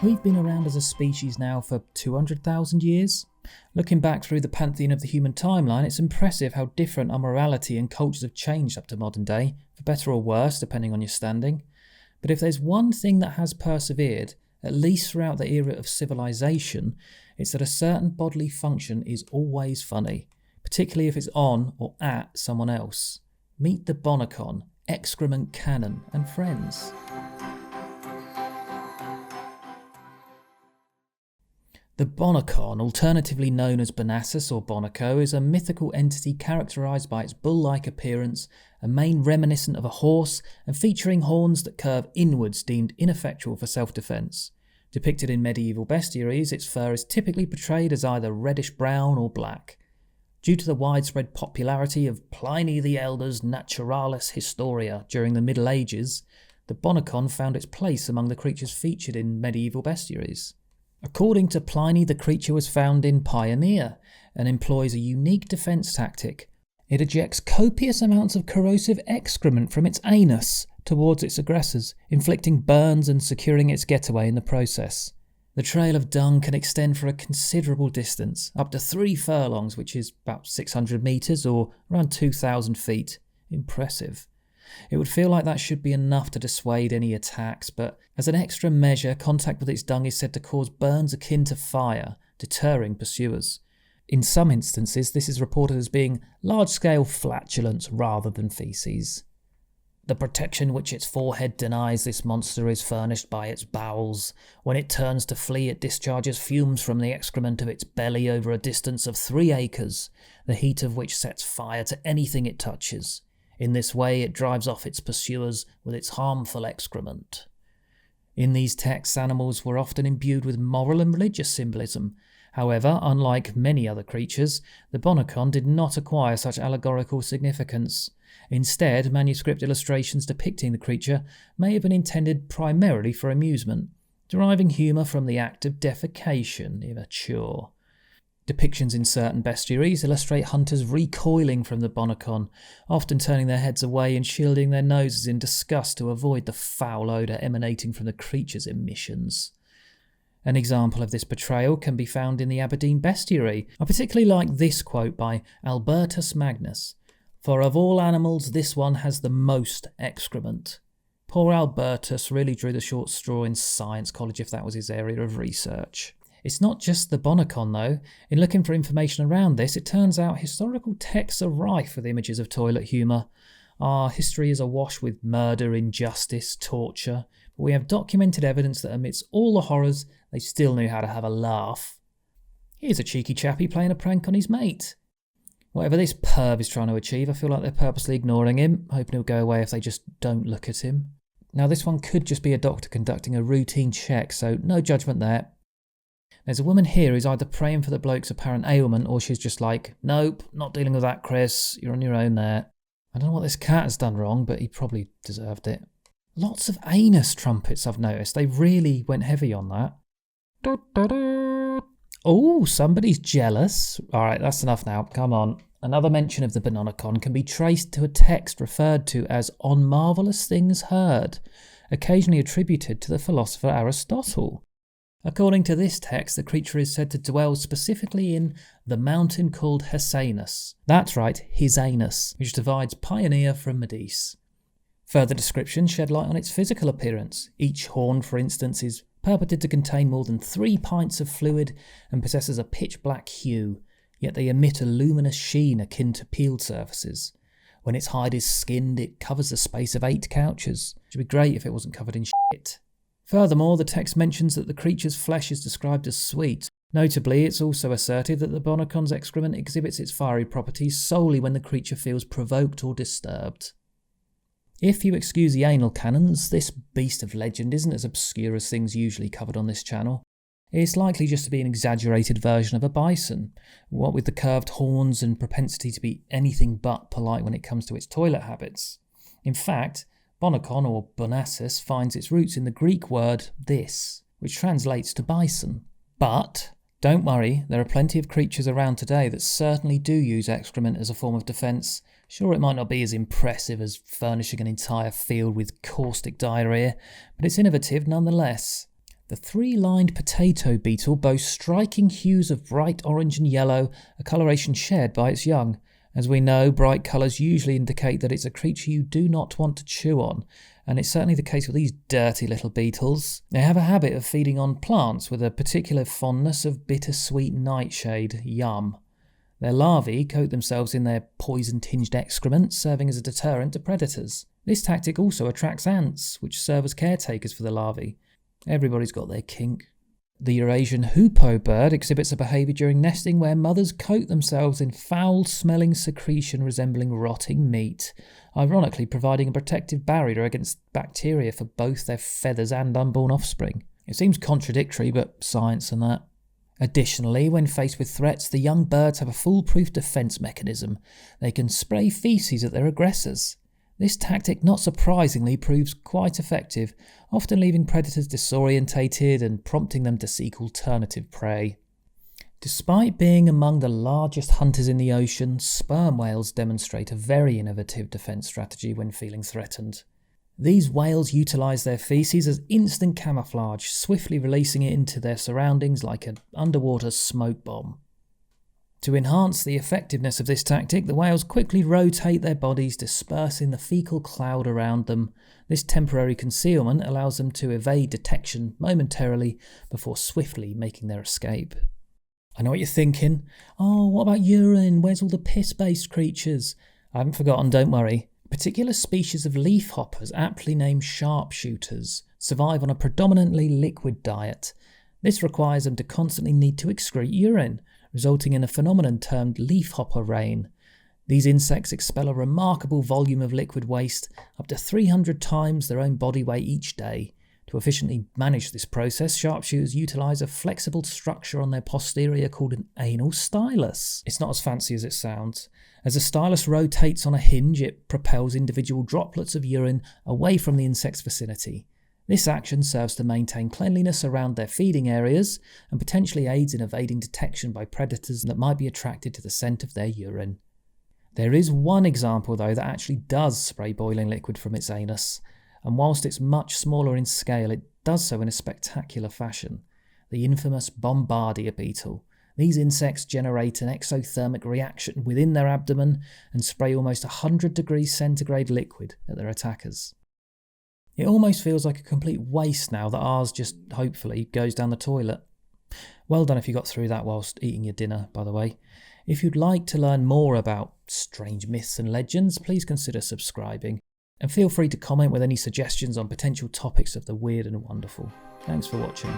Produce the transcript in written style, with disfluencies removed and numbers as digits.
We've been around as a species now for 200,000 years. Looking back through the pantheon of the human timeline, it's impressive how different our morality and cultures have changed up to modern day, for better or worse, depending on your standing. But if there's one thing that has persevered, at least throughout the era of civilization, it's that a certain bodily function is always funny, particularly if it's on or at someone else. Meet the Bonnacon, excrement cannon, and friends. The Bonnacon, alternatively known as Bonnacus or Bonnaco, is a mythical entity characterised by its bull-like appearance, a mane reminiscent of a horse, and featuring horns that curve inwards deemed ineffectual for self-defence. Depicted in medieval bestiaries, its fur is typically portrayed as either reddish-brown or black. Due to the widespread popularity of Pliny the Elder's Naturalis Historia during the Middle Ages, the Bonnacon found its place among the creatures featured in medieval bestiaries. According to Pliny, the creature was found in Pioneer and employs a unique defence tactic. It ejects copious amounts of corrosive excrement from its anus towards its aggressors, inflicting burns and securing its getaway in the process. The trail of dung can extend for a considerable distance, up to 3 furlongs, which is about 600 metres or around 2,000 feet. Impressive. It would feel like that should be enough to dissuade any attacks, but as an extra measure, contact with its dung is said to cause burns akin to fire, deterring pursuers. In some instances, this is reported as being large-scale flatulence rather than faeces. The protection which its forehead denies this monster is furnished by its bowels. When it turns to flee, it discharges fumes from the excrement of its belly over a distance of 3 acres, the heat of which sets fire to anything it touches. In this way, it drives off its pursuers with its harmful excrement. In these texts, animals were often imbued with moral and religious symbolism. However, unlike many other creatures, the Bonnacon did not acquire such allegorical significance. Instead, manuscript illustrations depicting the creature may have been intended primarily for amusement, deriving humour from the act of defecation, immature. Depictions in certain bestiaries illustrate hunters recoiling from the Bonnacon, often turning their heads away and shielding their noses in disgust to avoid the foul odour emanating from the creature's emissions. An example of this portrayal can be found in the Aberdeen bestiary. I particularly like this quote by Albertus Magnus: "For of all animals this one has the most excrement." Poor Albertus really drew the short straw in science college if that was his area of research. It's not just the Bonnacon though. In looking for information around this, it turns out historical texts are rife with images of toilet humour. Our history is awash with murder, injustice, torture, but we have documented evidence that amidst all the horrors, they still knew how to have a laugh. Here's a cheeky chappie playing a prank on his mate. Whatever this perv is trying to achieve, I feel like they're purposely ignoring him, hoping he'll go away if they just don't look at him. Now this one could just be a doctor conducting a routine check, so no judgment there. There's a woman here who's either praying for the bloke's apparent ailment or she's just like, "Nope, not dealing with that, Chris. You're on your own there." I don't know what this cat has done wrong, but he probably deserved it. Lots of anus trumpets, I've noticed. They really went heavy on that. Oh, somebody's jealous. Alright, that's enough now. Come on. Another mention of the Bonnacon can be traced to a text referred to as "on marvellous things heard," occasionally attributed to the philosopher Aristotle. According to this text, the creature is said to dwell specifically in the mountain called Hesanus. That's right, his anus, which divides Pioneer from Medice. Further descriptions shed light on its physical appearance. Each horn, for instance, is purported to contain more than 3 pints of fluid and possesses a pitch-black hue, yet they emit a luminous sheen akin to peeled surfaces. When its hide is skinned, it covers the space of 8 couches. It would be great if it wasn't covered in shit. Furthermore, the text mentions that the creature's flesh is described as sweet. Notably, it's also asserted that the Bonnacon's excrement exhibits its fiery properties solely when the creature feels provoked or disturbed. If you excuse the anal canons, this beast of legend isn't as obscure as things usually covered on this channel. It's likely just to be an exaggerated version of a bison, what with the curved horns and propensity to be anything but polite when it comes to its toilet habits. In fact, Bonnacon or Bonacis finds its roots in the Greek word this, which translates to bison. But don't worry, there are plenty of creatures around today that certainly do use excrement as a form of defence. Sure, it might not be as impressive as furnishing an entire field with caustic diarrhoea, but it's innovative nonetheless. The three-lined potato beetle boasts striking hues of bright orange and yellow, a coloration shared by its young. As we know, bright colours usually indicate that it's a creature you do not want to chew on, and it's certainly the case with these dirty little beetles. They have a habit of feeding on plants with a particular fondness of bittersweet nightshade, yum. Their larvae coat themselves in their poison-tinged excrement, serving as a deterrent to predators. This tactic also attracts ants, which serve as caretakers for the larvae. Everybody's got their kink. The Eurasian hoopoe bird exhibits a behaviour during nesting where mothers coat themselves in foul-smelling secretion resembling rotting meat, ironically providing a protective barrier against bacteria for both their feathers and unborn offspring. It seems contradictory, but science and that. Additionally, when faced with threats, the young birds have a foolproof defence mechanism. They can spray feces at their aggressors. This tactic, not surprisingly, proves quite effective, often leaving predators disorientated and prompting them to seek alternative prey. Despite being among the largest hunters in the ocean, sperm whales demonstrate a very innovative defence strategy when feeling threatened. These whales utilise their faeces as instant camouflage, swiftly releasing it into their surroundings like an underwater smoke bomb. To enhance the effectiveness of this tactic, the whales quickly rotate their bodies, dispersing the fecal cloud around them. This temporary concealment allows them to evade detection momentarily before swiftly making their escape. I know what you're thinking. Oh, what about urine? Where's all the piss-based creatures? I haven't forgotten, don't worry. Particular species of leafhoppers, aptly named sharpshooters, survive on a predominantly liquid diet. This requires them to constantly need to excrete urine, resulting in a phenomenon termed leafhopper rain. These insects expel a remarkable volume of liquid waste, up to 300 times their own body weight each day. To efficiently manage this process, sharpshooters utilise a flexible structure on their posterior called an anal stylus. It's not as fancy as it sounds. As the stylus rotates on a hinge, it propels individual droplets of urine away from the insect's vicinity. This action serves to maintain cleanliness around their feeding areas and potentially aids in evading detection by predators that might be attracted to the scent of their urine. There is one example, though, that actually does spray boiling liquid from its anus, and whilst it's much smaller in scale, it does so in a spectacular fashion. The infamous bombardier beetle. These insects generate an exothermic reaction within their abdomen and spray almost 100 degrees centigrade liquid at their attackers. It almost feels like a complete waste now that ours just, hopefully, goes down the toilet. Well done if you got through that whilst eating your dinner, by the way. If you'd like to learn more about strange myths and legends, please consider subscribing. And feel free to comment with any suggestions on potential topics of the weird and wonderful. Thanks for watching.